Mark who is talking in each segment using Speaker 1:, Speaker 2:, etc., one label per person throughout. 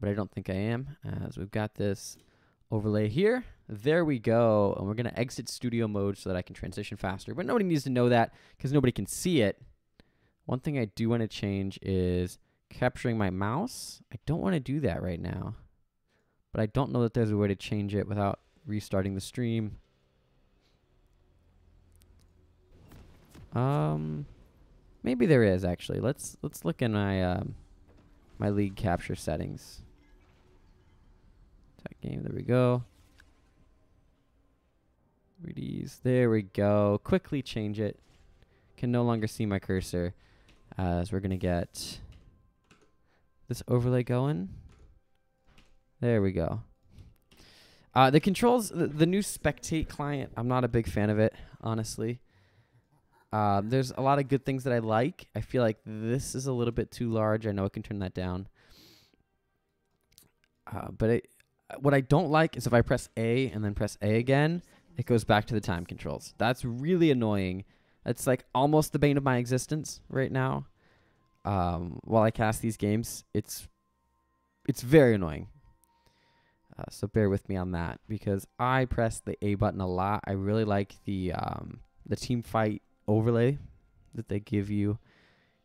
Speaker 1: but I don't think I am, as we've got this overlay here. There we go. And we're going to exit studio mode so that I can transition faster. But nobody needs to know that because nobody can see it. One thing I do want to change is capturing my mouse. I don't want to do that right now. But I don't know that there's a way to change it without restarting the stream. Maybe there is actually. Let's look in my my league capture settings. Tech game, there we go. 3Ds, there we go. Quickly change it. Can no longer see my cursor as we're gonna get this overlay going. There we go. The controls, the new Spectate client, I'm not a big fan of it, honestly. There's a lot of good things that I like. I feel like this is a little bit too large. I know I can turn that down. But what I don't like is if I press A and then press A again, it goes back to the time controls. That's really annoying. It's like almost the bane of my existence right now. While I cast these games, it's very annoying. So bear with me on that because I press the A button a lot. I really like the team fight overlay that they give you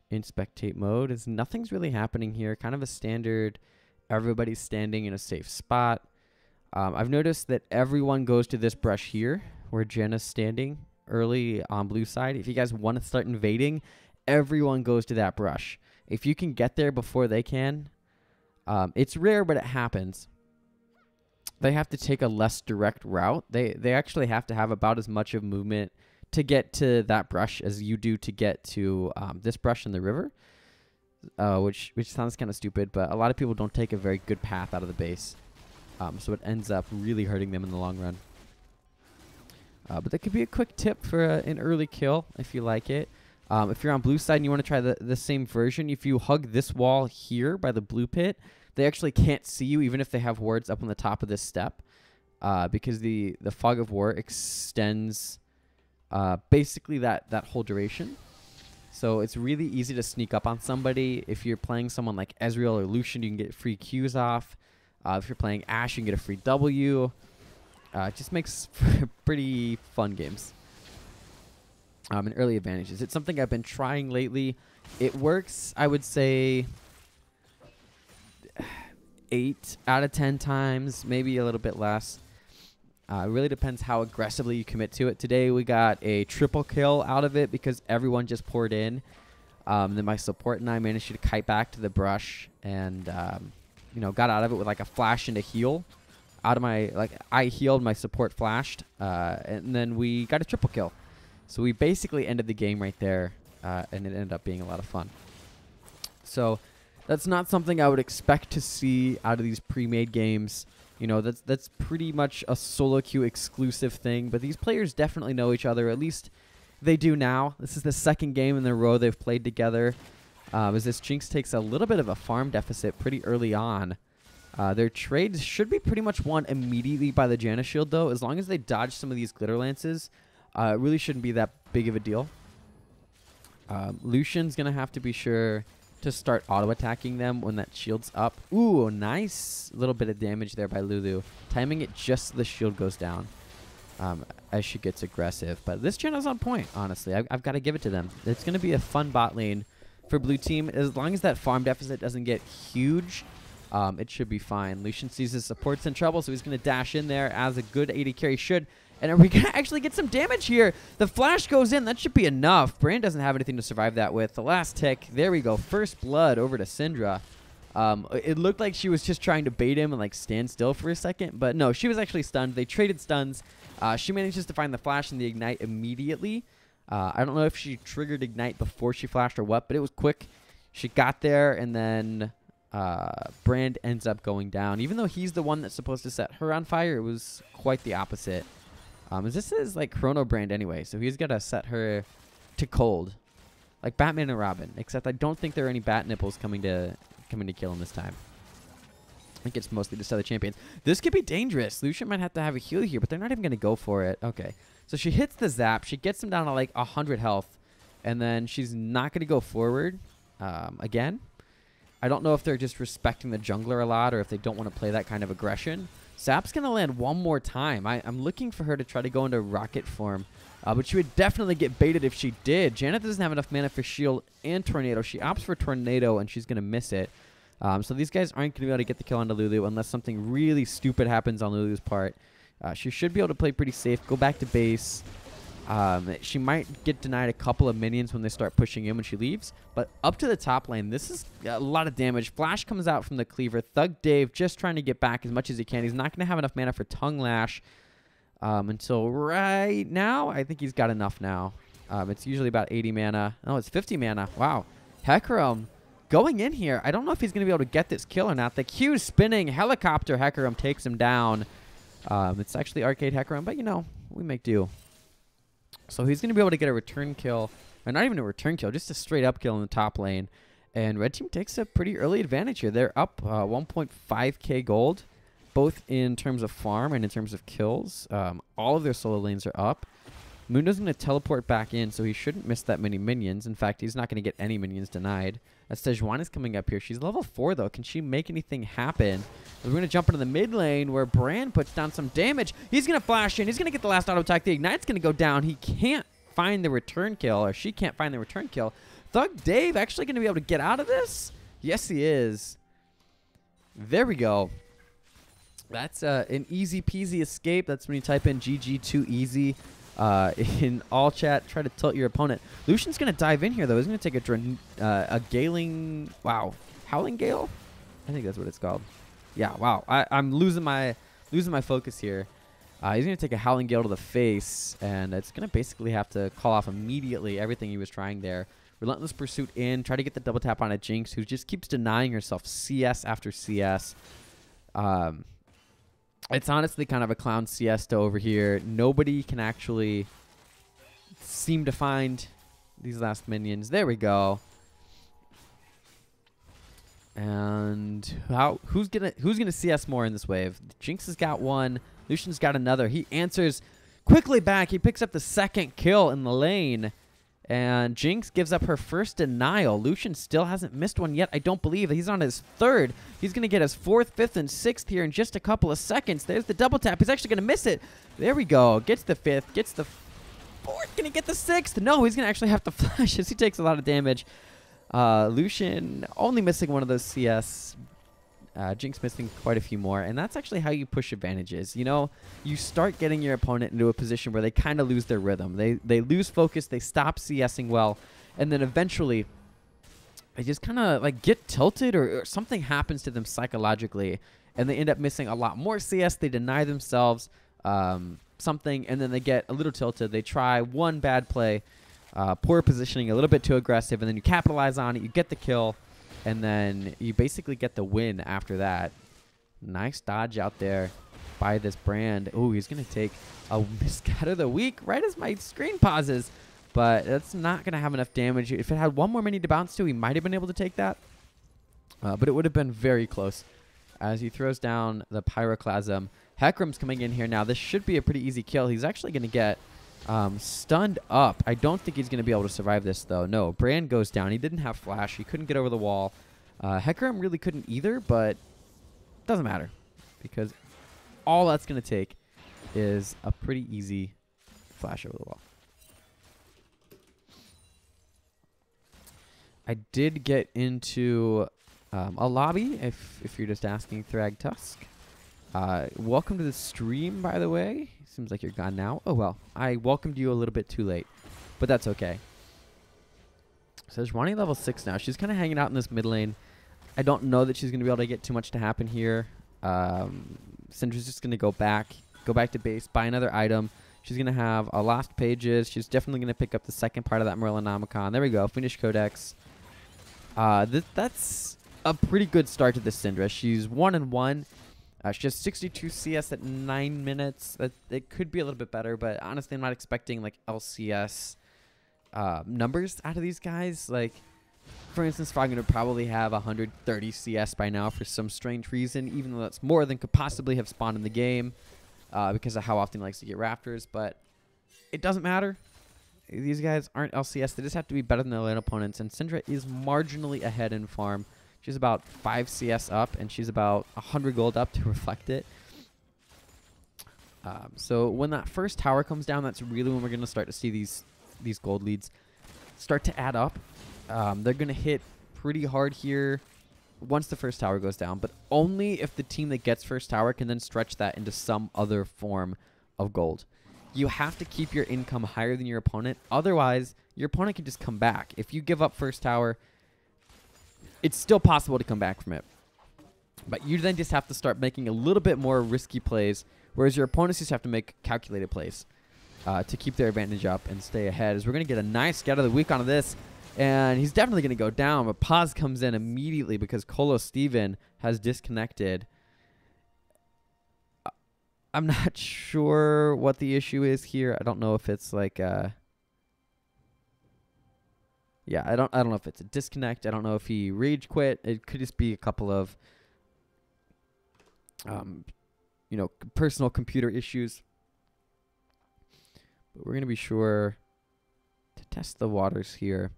Speaker 1: in spectate mode. Is nothing's really happening here. Kind of a standard. Everybody's standing in a safe spot. I've noticed that everyone goes to this brush here where Jenna's standing early on blue side. If you guys want to start invading, everyone goes to that brush. If you can get there before they can, it's rare, but it happens. They have to take a less direct route. They actually have to have about as much of movement to get to that brush as you do to get to this brush in the river, which sounds kind of stupid, but a lot of people don't take a very good path out of the base. So it ends up really hurting them in the long run. But that could be a quick tip for an early kill if you like it. If you're on blue side and you want to try the same version, if you hug this wall here by the blue pit, they actually can't see you even if they have wards up on the top of this step, because the fog of war extends basically that whole duration. So it's really easy to sneak up on somebody. If you're playing someone like Ezreal or Lucian, you can get free Qs off. If you're playing Ashe, you can get a free W. It just makes pretty fun games. And early advantages. It's something I've been trying lately. It works, I would say, 8 out of 10 times, maybe a little bit less. It really depends how aggressively you commit to it. Today we got a triple kill out of it because everyone just poured in. Then my support and I managed to kite back to the brush and got out of it with like a flash and a heal. Out of my I healed, my support flashed, and then we got a triple kill. So we basically ended the game right there, and it ended up being a lot of fun. So that's not something I would expect to see out of these pre-made games. You know, that's pretty much a solo queue exclusive thing, but these players definitely know each other. At least they do now. This is the second game in a row they've played together. As this Jinx takes a little bit of a farm deficit pretty early on. Their trades should be pretty much won immediately by the Janna shield, though. As long as they dodge some of these glitter lances, it really shouldn't be that big of a deal. Lucian's going to have to be sure to start auto-attacking them when that shield's up. Ooh, nice little bit of damage there by Lulu. Timing it just so the shield goes down as she gets aggressive. But this Janna's on point, honestly. I've got to give it to them. It's going to be a fun bot lane for blue team. As long as that farm deficit doesn't get huge, it should be fine. Lucian sees his support's in trouble, so he's going to dash in there as a good AD carry should. And are we going to actually get some damage here? The flash goes in. That should be enough. Brand doesn't have anything to survive that with. The last tick. There we go. First blood over to Syndra. It looked like she was just trying to bait him and like stand still for a second. But no, she was actually stunned. They traded stuns. She manages to find the flash and the ignite immediately. I don't know if she triggered ignite before she flashed or what, but it was quick. She got there, and then Brand ends up going down. Even though he's the one that's supposed to set her on fire, it was quite the opposite. This is like Chrono Brand anyway, so he's got to set her to cold. Like Batman and Robin, except I don't think there are any bat nipples coming to kill him this time. I think it's mostly just other champions. This could be dangerous. Lucian might have to have a heal here, but they're not even going to go for it. Okay. So she hits the zap. She gets him down to like 100 health, and then she's not going to go forward again. I don't know if they're just respecting the jungler a lot or if they don't want to play that kind of aggression. Sap's going to land one more time. I'm looking for her to try to go into rocket form. But she would definitely get baited if she did. Janet doesn't have enough mana for shield and tornado. She opts for tornado, and she's going to miss it. So these guys aren't going to be able to get the kill onto Lulu unless something really stupid happens on Lulu's part. She should be able to play pretty safe. Go back to base. She might get denied a couple of minions when they start pushing in when she leaves. But up to the top lane, this is a lot of damage. Flash comes out from the cleaver. Thug Dave just trying to get back as much as he can. He's not going to have enough mana for Tongue Lash until right now. I think he's got enough now. It's usually about 80 mana. Oh, it's 50 mana. Wow. Hecarim going in here. I don't know if he's going to be able to get this kill or not. The Q spinning helicopter Hecarim takes him down. It's actually Arcade Hecarim, but, you know, we make do. So he's going to be able to get a return kill, or not even a return kill, just a straight up kill in the top lane. And Red Team takes a pretty early advantage here. They're up 1.5k gold, both in terms of farm and in terms of kills. All of their solo lanes are up. Mundo's going to teleport back in, so he shouldn't miss that many minions. In fact, he's not going to get any minions denied. As Sejuani is coming up here. She's level 4, though. Can she make anything happen? We're going to jump into the mid lane where Bran puts down some damage. He's going to flash in. He's going to get the last auto attack. The Ignite's going to go down. He can't find the return kill, or she can't find the return kill. Thug Dave actually going to be able to get out of this? Yes, he is. There we go. That's an easy peasy escape. That's when you type in GG2easy. In all chat, try to tilt your opponent. Lucian's going to dive in here, though. He's going to take a Galing... Wow. Howling Gale? I think that's what it's called. Yeah, wow. I'm losing my focus here. He's going to take a Howling Gale to the face, and it's going to basically have to call off immediately everything he was trying there. Relentless Pursuit in. Try to get the double tap on a Jinx, who just keeps denying herself CS after CS. It's honestly kind of a clown siesta over here. Nobody can actually seem to find these last minions. There we go. And who's gonna CS more in this wave? Jinx has got one. Lucian's got another. He answers quickly back. He picks up the second kill in the lane. And Jinx gives up her first denial. Lucian still hasn't missed one yet. I don't believe. He's on his third. He's going to get his fourth, fifth, and sixth here in just a couple of seconds. There's the double tap. He's actually going to miss it. There we go. Gets the fifth. Gets the fourth. Going to get the sixth. No, he's going to actually have to flash as he takes a lot of damage. Lucian only missing one of those CS. Jinx missing quite a few more, and that's actually how you push advantages. You know, you start getting your opponent into a position where they kind of lose their rhythm. They lose focus, they stop CSing well, and then eventually they just kind of like get tilted or something happens to them psychologically, and they end up missing a lot more CS. They deny themselves something, and then they get a little tilted. They try one bad play, poor positioning, a little bit too aggressive, and then you capitalize on it, you get the kill. And then you basically get the win after that. Nice dodge out there by this Brand. Oh, he's going to take a Miscatter of the Week right as my screen pauses. But that's not going to have enough damage. If it had one more mini to bounce to, he might have been able to take that. But it would have been very close as he throws down the Pyroclasm. Hecarim's coming in here now. This should be a pretty easy kill. He's actually going to get stunned up. I don't think he's going to be able to survive this, though. No, Bran goes down. He didn't have flash. He couldn't get over the wall. Hecarim really couldn't either, but doesn't matter because all that's going to take is a pretty easy flash over the wall. I did get into a lobby, if you're just asking, Thrag Tusk. Welcome to the stream, by the way. Seems like you're gone now. Oh, well. I welcomed you a little bit too late, but that's okay. So Sejuani level 6 now. She's kind of hanging out in this mid lane. I don't know that she's going to be able to get too much to happen here. Syndra's just going to go back to base, buy another item. She's going to have a Lost Pages. She's definitely going to pick up the second part of that Merlinomicon. There we go. Finish Codex. That's a pretty good start to this Syndra. She's 1-1. She has 62 CS at 9 minutes. It could be a little bit better, but honestly, I'm not expecting like LCS numbers out of these guys. Like, for instance, Frogman would probably have 130 CS by now for some strange reason, even though that's more than could possibly have spawned in the game because of how often he likes to get Raptors. But it doesn't matter. These guys aren't LCS. They just have to be better than their lane opponents, and Syndra is marginally ahead in farm. She's about 5 CS up, and she's about 100 gold up to reflect it. So when that first tower comes down, that's really when we're going to start to see these gold leads start to add up. They're going to hit pretty hard here once the first tower goes down, but only if the team that gets first tower can then stretch that into some other form of gold. You have to keep your income higher than your opponent. Otherwise, your opponent can just come back. If you give up first tower, it's still possible to come back from it. But you then just have to start making a little bit more risky plays, whereas your opponents just have to make calculated plays to keep their advantage up and stay ahead. As we're going to get a nice scout of the week on this. And he's definitely going to go down, but pause comes in immediately because Colo Steven has disconnected. I'm not sure what the issue is here. I don't know if it's like yeah, I don't know if it's a disconnect. I don't know if he rage quit. It could just be a couple of you know, personal computer issues. But we're going to be sure to test the waters here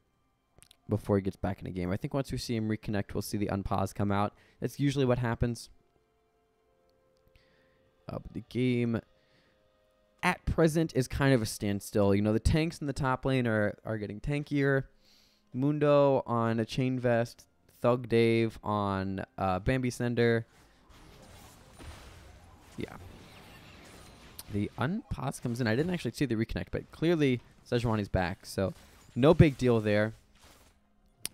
Speaker 1: before he gets back in the game. I think once we see him reconnect, we'll see the unpause come out. That's usually what happens. But the game at present is kind of a standstill. You know, the tanks in the top lane are getting tankier. Mundo on a chain vest. Thug Dave on Bambi Sender. Yeah. The unpause comes in. I didn't actually see the reconnect, but clearly Sejuani's back. So no big deal there.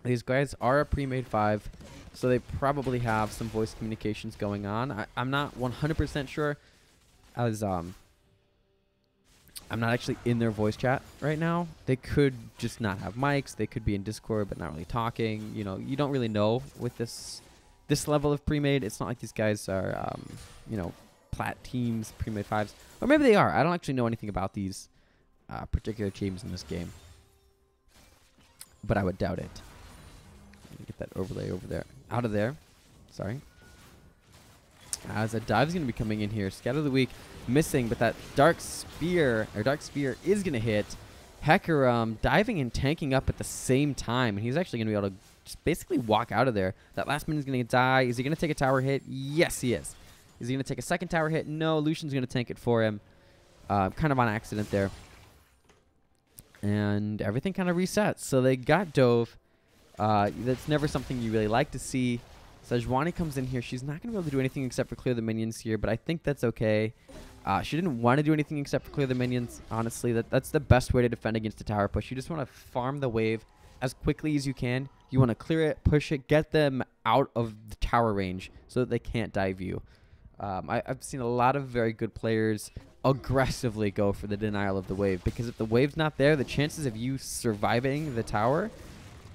Speaker 1: These guys are a pre-made 5, so they probably have some voice communications going on. I'm not 100% sure, as I'm not actually in their voice chat right now. They could just not have mics. They could be in Discord but not really talking. You know, you don't really know with this level of pre-made. It's not like these guys are, you know, plat teams, pre-made 5s. Or maybe they are. I don't actually know anything about these particular teams in this game. But I would doubt it. Get that overlay over there. Out of there. Sorry. As a dive's going to be coming in here. Scout of the week missing, but that dark spear is going to hit. Hecarim diving and tanking up at the same time. And he's actually going to be able to just basically walk out of there. That last minute's going to die. Is he going to take a tower hit? Yes, he is. Is he going to take a second tower hit? No, Lucian's going to tank it for him. Kind of on accident there. And everything kind of resets. So they got Dove. That's never something you really like to see. Sejuani comes in here. She's not going to be able to do anything except for clear the minions here, but I think that's okay. She didn't want to do anything except for clear the minions, honestly. That's the best way to defend against a tower push. You just want to farm the wave as quickly as you can. You want to clear it, push it, get them out of the tower range so that they can't dive you. I've seen a lot of very good players aggressively go for the denial of the wave, because if the wave's not there, the chances of you surviving the tower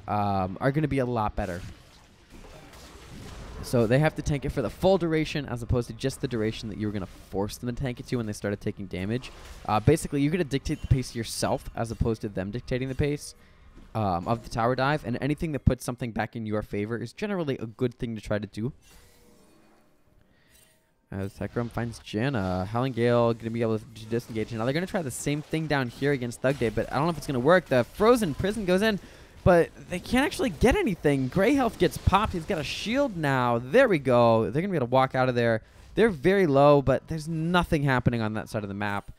Speaker 1: are going to be a lot better. So they have to tank it for the full duration as opposed to just the duration that you were going to force them to tank it to when they started taking damage. Basically, you're going to dictate the pace yourself as opposed to them dictating the pace of the tower dive. And anything that puts something back in your favor is generally a good thing to try to do. As Hecarim finds Janna. Howling Gale going to be able to disengage. Now they're going to try the same thing down here against Thug Day, but I don't know if it's going to work. The Frozen Prison goes in, but they can't actually get anything. Grey Health gets popped. He's got a shield now. There we go. They're going to be able to walk out of there. They're very low, but there's nothing happening on that side of the map.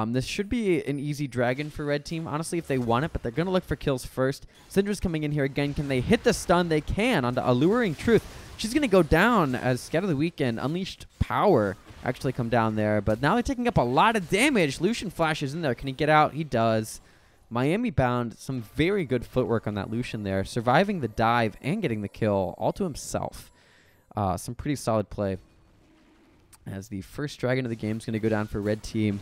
Speaker 1: This should be an easy dragon for Red Team, honestly, if they want it, but they're going to look for kills first. Syndra's coming in here again. Can they hit the stun? They can onto Alluring Truth. She's going to go down as Scout of the Weekend, Unleashed Power, actually come down there. But now they're taking up a lot of damage. Lucian flashes in there. Can he get out? He does. Miami bound, some very good footwork on that Lucian there, surviving the dive and getting the kill all to himself. Some pretty solid play. As the first dragon of the game is going to go down for Red Team,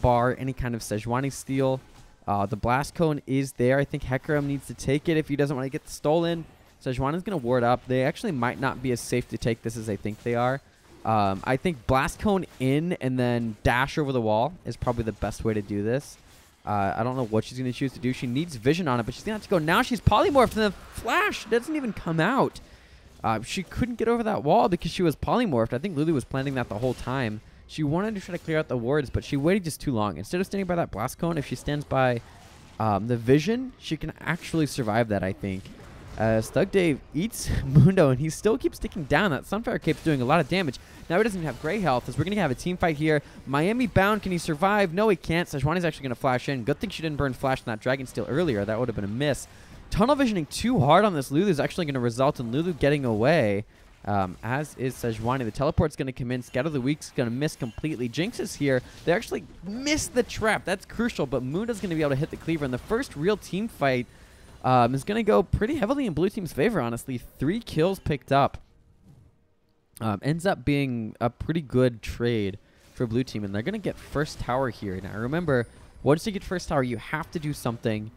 Speaker 1: bar any kind of Sejuani steal. The Blast Cone is there. I think Hecarim needs to take it if he doesn't want to get stolen. Sejuani is going to ward up. They actually might not be as safe to take this as they think they are. I think Blast Cone in and then dash over the wall is probably the best way to do this. I don't know what she's going to choose to do. She needs vision on it, but she's going to have to go. Now she's polymorphed, and the flash doesn't even come out. She couldn't get over that wall because she was polymorphed. I think Lulu was planning that the whole time. She wanted to try to clear out the wards, but she waited just too long. Instead of standing by that Blast Cone, if she stands by the vision, she can actually survive that, I think. Thug Dave eats Mundo, and he still keeps sticking down. That Sunfire Cape's doing a lot of damage. Now he doesn't even have gray health, as we're going to have a team fight here. Miami bound. Can he survive? No, he can't. Sejuani's actually going to flash in. Good thing she didn't burn flash in that Dragon Steel earlier. That would have been a miss. Tunnel visioning too hard on this Lulu is actually going to result in Lulu getting away, as is Sejuani. The teleport's going to come in. Scatter the Weak's going to miss completely. Jinx is here. They actually missed the trap. That's crucial, but Mundo's going to be able to hit the cleaver. And the first real team fight is going to go pretty heavily in blue team's favor, honestly. 3 kills picked up. Ends up being a pretty good trade for blue team, and they're going to get first tower here. Now, remember, once you get first tower, you have to do something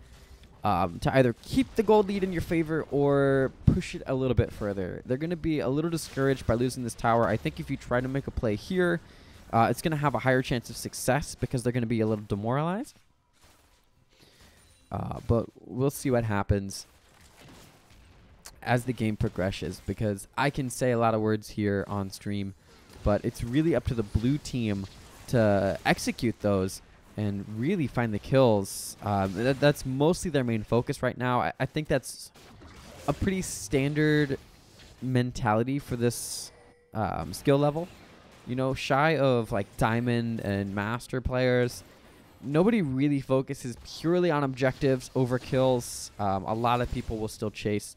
Speaker 1: to either keep the gold lead in your favor or push it a little bit further. They're going to be a little discouraged by losing this tower. I think if you try to make a play here, it's going to have a higher chance of success because they're going to be a little demoralized. But we'll see what happens as the game progresses, because I can say a lot of words here on stream, but it's really up to the blue team to execute those and really find the kills. That's mostly their main focus right now. I think that's a pretty standard mentality for this skill level. You know, shy of like Diamond and Master players, nobody really focuses purely on objectives over kills. A lot of people will still chase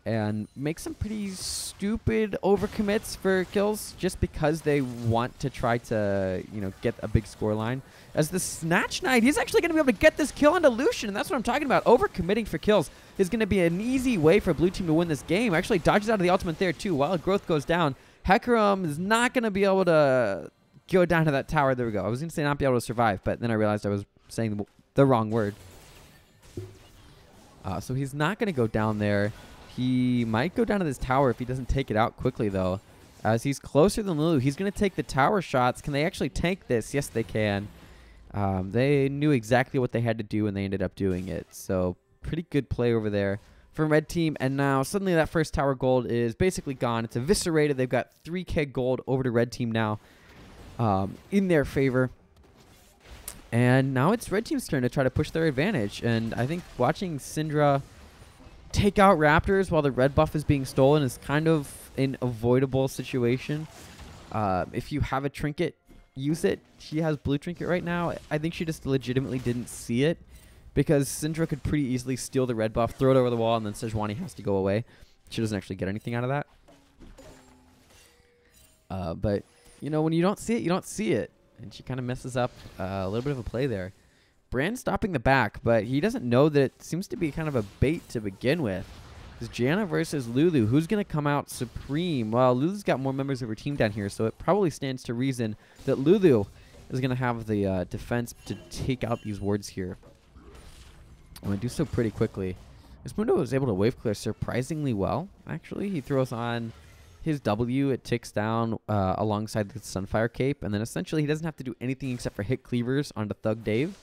Speaker 1: and make some pretty stupid overcommits for kills just because they want to try to, you know, get a big score line. As the Snatch Knight, he's actually going to be able to get this kill into Lucian, and that's what I'm talking about. Overcommitting for kills is going to be an easy way for blue team to win this game. Actually dodges out of the ultimate there too. While growth goes down, Hecarim is not going to be able to go down to that tower. There we go. I was going to say not be able to survive, but then I realized I was saying the wrong word. So he's not going to go down there. He might go down to this tower if he doesn't take it out quickly, though. As he's closer than Lulu, he's going to take the tower shots. Can they actually tank this? Yes, they can. They knew exactly what they had to do, and they ended up doing it. So pretty good play over there from red team. And now suddenly that first tower gold is basically gone. It's eviscerated. They've got 3k gold over to red team now in their favor. And now it's red team's turn to try to push their advantage. And I think watching Syndra take out Raptors while the red buff is being stolen is kind of an avoidable situation. If you have a trinket, use it. She has blue trinket right now. I think she just legitimately didn't see it, because Syndra could pretty easily steal the red buff, throw it over the wall, and then Sejuani has to go away. She doesn't actually get anything out of that. But, you know, when you don't see it, you don't see it. And she kind of messes up a little bit of a play there. Brand stopping the back, but he doesn't know that it seems to be kind of a bait to begin with. It's Janna versus Lulu. Who's going to come out supreme? Well, Lulu's got more members of her team down here, so it probably stands to reason that Lulu is going to have the defense to take out these wards here. I'm going to do so pretty quickly. This Mundo was able to wave clear surprisingly well, actually. He throws on his W. It ticks down alongside the Sunfire Cape, and then essentially he doesn't have to do anything except for hit cleavers onto Thug Dave.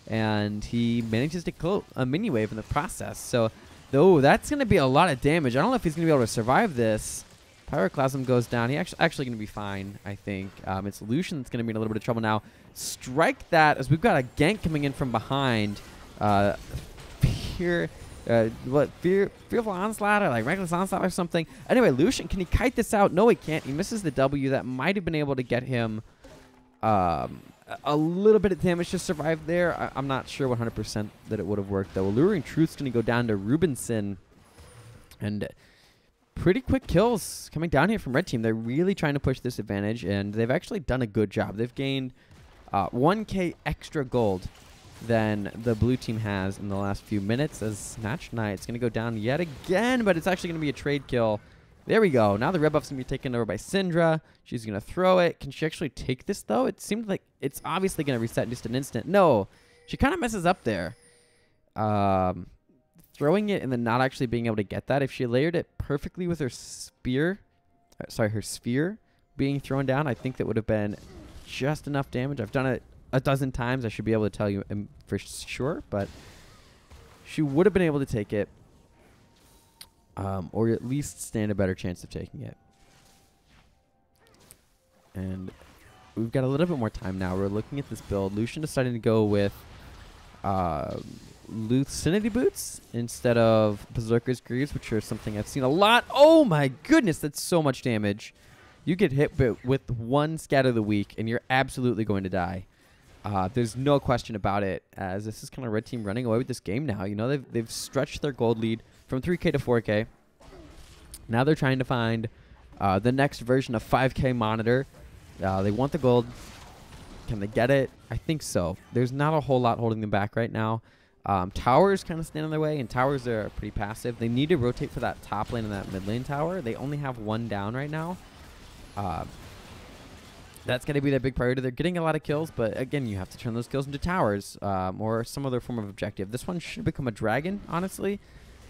Speaker 1: And he manages to kill a mini wave in the process. So, though, that's going to be a lot of damage. I don't know if he's going to be able to survive this. Pyroclasm goes down. He's actually going to be fine, I think. It's Lucian that's going to be in a little bit of trouble now. Strike that, as we've got a gank coming in from behind. Fearful Onslaught, or like Reckless Onslaught or something. Anyway, Lucian, can he kite this out? No, he can't. He misses the W. That might have been able to get him a little bit of damage to survive there. I'm not sure 100% that it would have worked, though. Alluring Truth's going to go down to Rubinson. And pretty quick kills coming down here from red team. They're really trying to push this advantage, and they've actually done a good job. They've gained 1k extra gold than the blue team has in the last few minutes, as Snatch Knight's going to go down yet again, but it's actually going to be a trade kill. There we go. Now the red buff's going to be taken over by Syndra. She's going to throw it. Can she actually take this, though? It seemed like it's obviously going to reset in just an instant. No. She kind of messes up there. Throwing it and then not actually being able to get that. If she layered it perfectly with her spear, her sphere being thrown down, I think that would have been just enough damage. I've done it a dozen times. I should be able to tell you for sure, but she would have been able to take it. Or at least stand a better chance of taking it. And we've got a little bit more time now. We're looking at this build. Lucian deciding to go with Lucidity Boots instead of Berserker's Greaves, which are something I've seen a lot. Oh my goodness, that's so much damage. You get hit with one Scatter of the Weak, and you're absolutely going to die. There's no question about it, as this is kind of red team running away with this game now. You know, they've stretched their gold lead from 3K to 4K. Now they're trying to find the next version of 5K monitor. They want the gold. Can they get it? I think so. There's not a whole lot holding them back right now. Towers kind of stand in their way, and towers are pretty passive. They need to rotate for that top lane and that mid lane tower. They only have one down right now. That's going to be their big priority. They're getting a lot of kills, but again, you have to turn those kills into towers or some other form of objective. This one should become a dragon, honestly.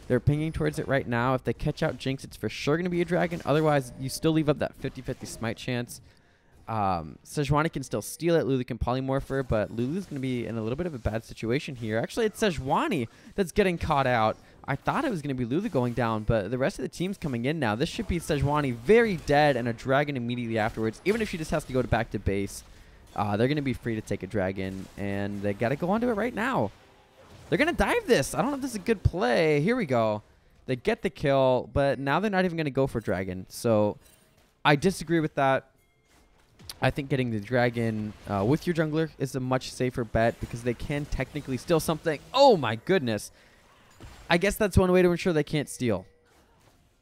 Speaker 1: They're pinging towards it right now. If they catch out Jinx, it's for sure going to be a dragon. Otherwise, you still leave up that 50-50 smite chance. Sejuani can still steal it. Lulu can polymorph her, but Lulu's going to be in a little bit of a bad situation here. Actually, it's Sejuani that's getting caught out. I thought it was going to be Lulu going down, but the rest of the team's coming in now. This should be Sejuani very dead and a dragon immediately afterwards. Even if she just has to go back to base, they're going to be free to take a dragon, and they got to go onto it right now. They're going to dive this. I don't know if this is a good play. Here we go. They get the kill, but now they're not even going to go for dragon. So I disagree with that. I think getting the dragon with your jungler is a much safer bet because they can technically steal something. Oh my goodness. I guess that's one way to ensure they can't steal.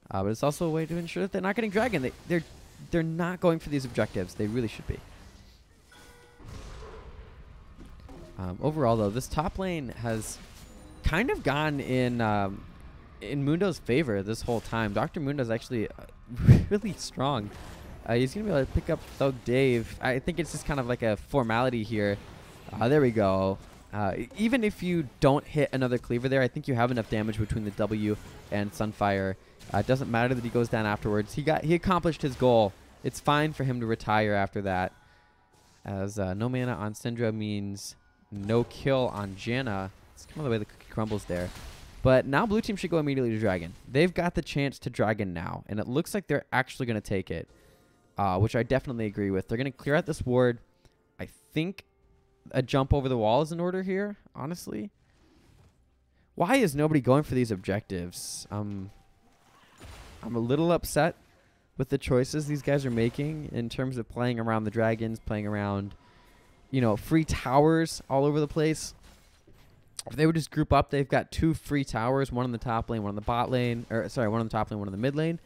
Speaker 1: But it's also a way to ensure that they're not getting dragon. They're not going for these objectives. They really should be. Overall, though, this top lane has kind of gone in Mundo's favor this whole time. Dr. Mundo's actually really strong. He's going to be able to pick up Thug Dave. I think it's just kind of like a formality here. There we go. Even if you don't hit another cleaver there, I think you have enough damage between the W and Sunfire. It doesn't matter that he goes down afterwards. He accomplished his goal. It's fine for him to retire after that. As no mana on Syndra means no kill on Janna. It's kind of the way the cookie crumbles there. But now blue team should go immediately to dragon. They've got the chance to dragon now, and it looks like they're actually going to take it. Which I definitely agree with. They're going to clear out this ward. I think a jump over the wall is in order here, honestly. Why is nobody going for these objectives? I'm a little upset with the choices these guys are making in terms of playing around the dragons, playing around, you know, free towers all over the place. If they would just group up, they've got 2 free towers, one on the top lane, one on the bot lane, or sorry, one on the top lane, one on the mid lane.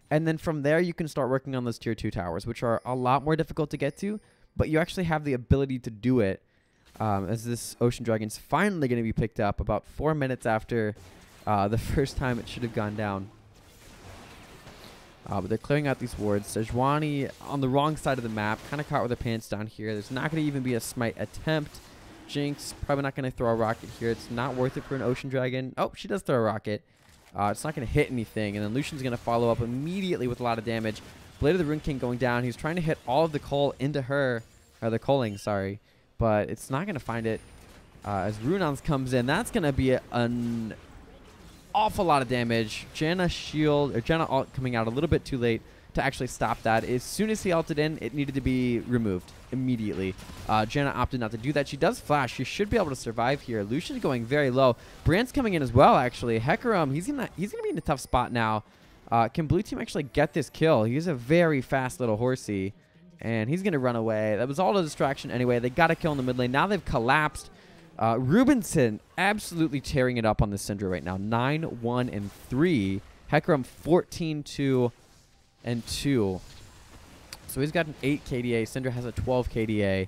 Speaker 1: And then from there, you can start working on those tier 2 towers, which are a lot more difficult to get to, but you actually have the ability to do it. As this Ocean Dragon's finally going to be picked up about 4 minutes after the first time it should have gone down. But they're clearing out these wards. Sejuani on the wrong side of the map, kind of caught with her pants down here. There's not going to even be a smite attempt. Jinx probably not going to throw a rocket here. It's not worth it for an Ocean Dragon. Oh, she does throw a rocket. It's not going to hit anything, and then Lucian's going to follow up immediately with a lot of damage. Blade of the Rune King going down. He's trying to hit all of the coal into her, or the coaling, sorry, but it's not going to find it. As Runons comes in, that's going to be an awful lot of damage. Janna ult coming out a little bit too late to actually stop that. As soon as he ulted in, it needed to be removed immediately. Janna opted not to do that. She does flash. She should be able to survive here. Lucian's going very low. Brand's coming in as well, actually. Hecarim, he's gonna be in a tough spot now. Can blue team actually get this kill? He's a very fast little horsey, and he's gonna run away. That was all a distraction anyway. They got a kill in the mid lane. Now they've collapsed. Rubinson absolutely tearing it up on the Syndra right now. 9-1-3. Hecarim 14-2-2. So he's got an 8 KDA. Syndra has a 12 KDA.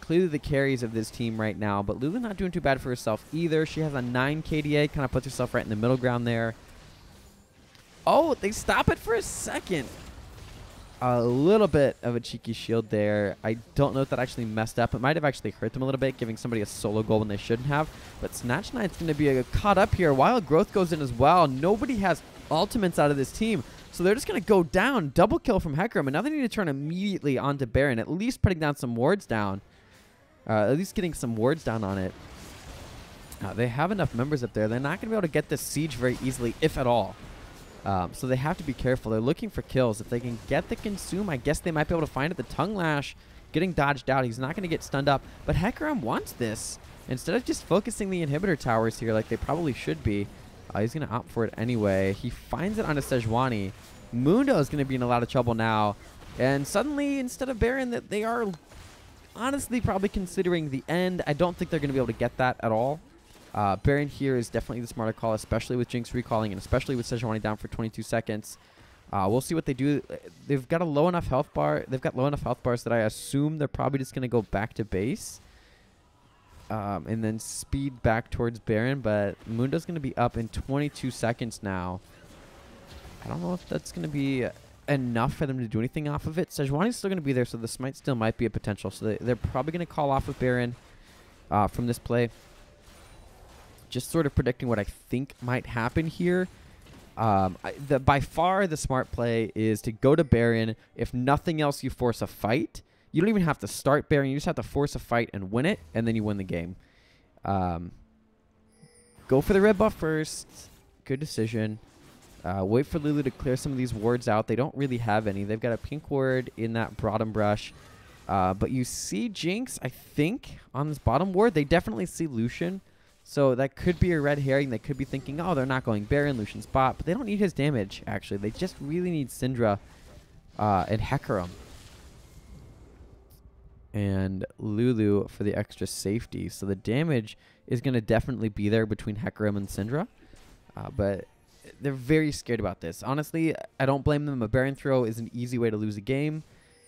Speaker 1: Clearly the carries of this team right now, but Lulu not doing too bad for herself either. She has a 9 KDA, kind of puts herself right in the middle ground there. Oh, they stop it for a second. A little bit of a cheeky shield there. I don't know if that actually messed up. It might have actually hurt them a little bit, giving somebody a solo goal when they shouldn't have. But Snatch Knight's going to be caught up here. Wild Growth goes in as well. Nobody has ultimates out of this team. So they're just going to go down. Double kill from Hecarim. And now they need to turn immediately onto Baron. At least putting down some wards down. At least getting some wards down on it. They have enough members up there. They're not going to be able to get this siege very easily, if at all. So they have to be careful. They're looking for kills. If they can get the consume, I guess they might be able to find it. The Tongue Lash getting dodged out. He's not going to get stunned up. But Hecarim wants this. Instead of just focusing the inhibitor towers here like they probably should be, he's going to opt for it anyway. He finds it onto Sejuani. Mundo is going to be in a lot of trouble now. And suddenly, instead of Baron, that they are honestly probably considering the end. I don't think they're going to be able to get that at all. Baron here is definitely the smarter call, especially with Jinx recalling and especially with Sejuani down for 22 seconds. We'll see what they do. They've got a low enough health bar. They've got low enough health bars that I assume they're probably just going to go back to base. And then speed back towards Baron. But Mundo's going to be up in 22 seconds now. I don't know if that's going to be enough for them to do anything off of it. Sejuani's still going to be there, so the smite still might be a potential. So they're probably going to call off of Baron from this play. Just sort of predicting what I think might happen here. By far the smart play is to go to Baron. If nothing else, you force a fight. You don't even have to start Baron. You just have to force a fight and win it, and then you win the game. Go for the red buff first. Good decision. Wait for Lulu to clear some of these wards out. They don't really have any. They've got a pink ward in that bottom brush. But you see Jinx, I think, on this bottom ward. They definitely see Lucian. So that could be a red herring. They could be thinking, oh, they're not going Baron, Lucian's bot. But they don't need his damage, actually. They just really need Syndra and Hecarim. And Lulu for the extra safety. So the damage is going to definitely be there between Hecarim and Syndra. But they're very scared about this. Honestly, I don't blame them. A Baron throw is an easy way to lose a game.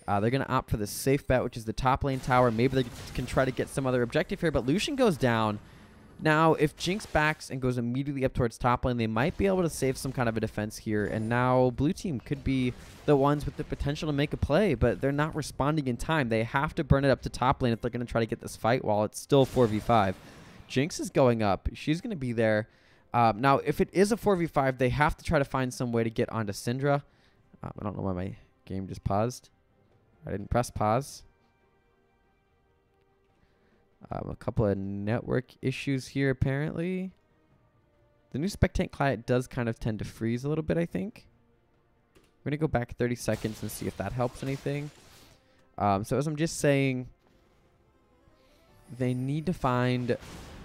Speaker 1: They're going to opt for the safe bet, which is the top lane tower. Maybe they can try to get some other objective here. But Lucian goes down. Now, if Jinx backs and goes immediately up towards top lane, they might be able to save some kind of a defense here. And now blue team could be the ones with the potential to make a play, but they're not responding in time. They have to burn it up to top lane if they're going to try to get this fight while it's still 4v5. Jinx is going up. She's going to be there. Now, if it is a 4v5, they have to try to find some way to get onto Syndra. I don't know why my game just paused. I didn't press pause. A couple of network issues here, apparently. The new Spectate client does kind of tend to freeze a little bit, I think. We're going to go back 30 seconds and see if that helps anything. So as I'm just saying, they need to find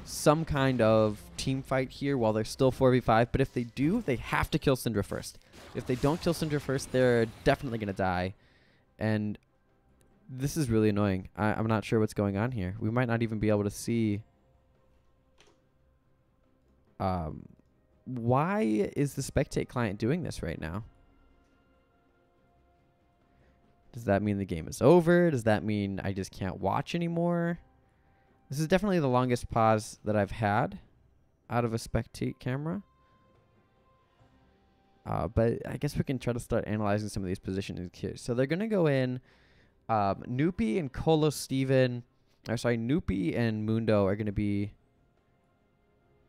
Speaker 1: some kind of team fight here while they're still 4v5. But if they do, they have to kill Syndra first. If they don't kill Syndra first, they're definitely going to die. And this is really annoying. I'm not sure what's going on here. We might not even be able to see. Why is the Spectate client doing this right now? Does that mean the game is over? Does that mean I just can't watch anymore? This is definitely the longest pause that I've had out of a Spectate camera. But I guess we can try to start analyzing some of these positions here. So they're going to go in. Noopy and Colo Steven. Noopy and Mundo are going to be...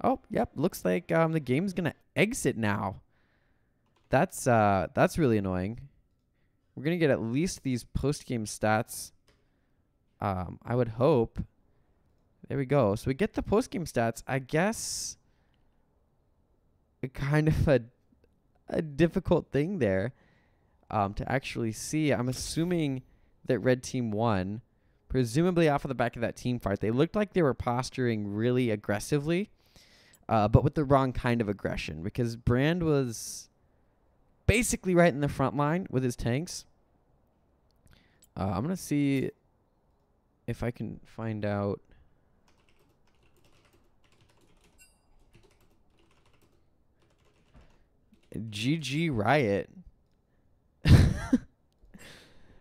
Speaker 1: Oh, yep. Looks like the game's going to exit now. That's really annoying. We're going to get at least these post-game stats. I would hope. There we go. So we get the post-game stats. I guess kind of a difficult thing there to actually see. I'm assuming that red team won, presumably off of the back of that team fight. They looked like they were posturing really aggressively, but with the wrong kind of aggression, because Brand was basically right in the front line with his tanks. I'm going to see if I can find out. GG Riot.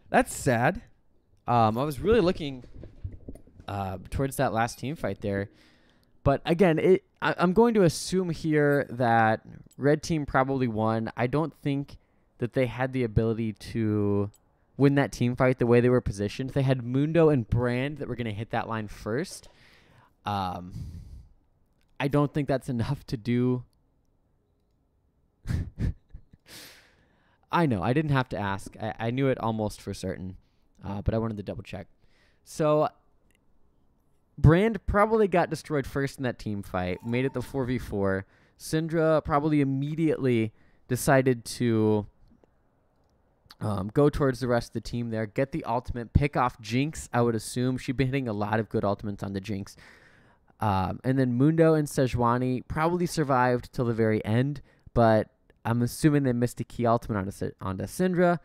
Speaker 1: That's sad. I was really looking towards that last team fight there. But again, I'm going to assume here that red team probably won. I don't think that they had the ability to win that team fight the way they were positioned. They had Mundo and Brand that were going to hit that line first. I don't think that's enough to do. I know. I didn't have to ask. I knew it almost for certain, but I wanted to double check. So Brand probably got destroyed first in that team fight, made it the 4v4. Syndra probably immediately decided to go towards the rest of the team there, get the ultimate, pick off Jinx, I would assume. She'd been hitting a lot of good ultimates on the Jinx. And then Mundo and Sejuani probably survived till the very end, but I'm assuming they missed a key ultimate onto Syndra.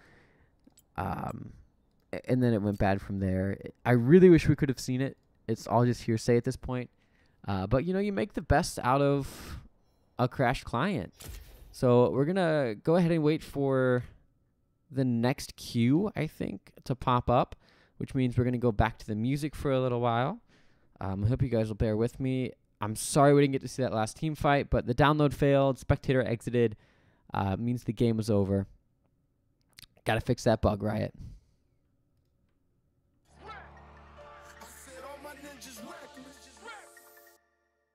Speaker 1: And then it went bad from there. I really wish we could have seen it. It's all just hearsay at this point. But, you make the best out of a crashed client. So we're going to go ahead and wait for the next cue, I think, to pop up, which means we're going to go back to the music for a little while. I hope you guys will bear with me. I'm sorry we didn't get to see that last team fight, but the download failed. Spectator exited. Means the game was over. Got to fix that bug, Riot.